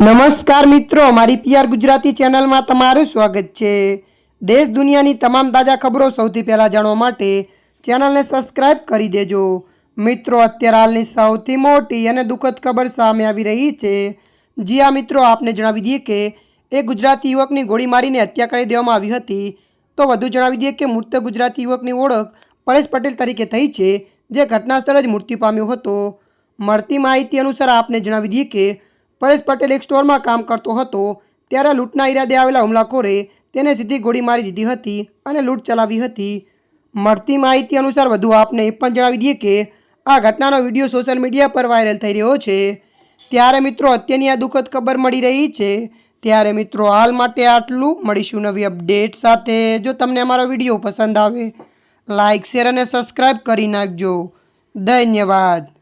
નમસ્કાર મિત્રો, મારી પીઆર ગુજરાતી ચેનલમાં તમારું સ્વાગત છે। દેશ દુનિયાની તમામ તાજા ખબરો સૌથી પહેલાં જાણવા માટે ચેનલને સબસ્ક્રાઇબ કરી દેજો। મિત્રો, અત્યારે હાલની સૌથી મોટી અને દુઃખદ ખબર સામે આવી રહી છે। જી હા મિત્રો, આપને જણાવી દઈએ કે એક ગુજરાતી યુવકની ગોળી મારીને હત્યા કરી દેવામાં આવી હતી। તો વધુ જણાવી દઈએ કે મૃત ગુજરાતી યુવકની ઓળખ પરેશ પટેલ તરીકે થઈ છે, જે ઘટના સ્થળે જ મૃત્યુ પામ્યો હતો। મળતી માહિતી અનુસાર આપને જણાવી દઈએ કે પરેશ પટેલ એક સ્ટોરમાં કામ કરતો હતો, ત્યારે લૂંટના ઈરાદે આવેલા હુમલાખોરે તેને સીધી ગોળી મારી દીધી હતી અને લૂંટ ચલાવી હતી। મળતી માહિતી અનુસાર વધુ આપને એ પણ જણાવી દઈએ કે આ ઘટનાનો વિડીયો સોશિયલ મીડિયા પર વાયરલ થઈ રહ્યો છે। ત્યારે મિત્રો, અત્યારની આ દુઃખદ ખબર મળી રહી છે। ત્યારે મિત્રો, હાલ માટે આટલું। મળીશું નવી અપડેટ સાથે। જો તમને અમારો વિડીયો પસંદ આવે, લાઇક, શેર અને સબસ્ક્રાઈબ કરી નાખજો। ધન્યવાદ।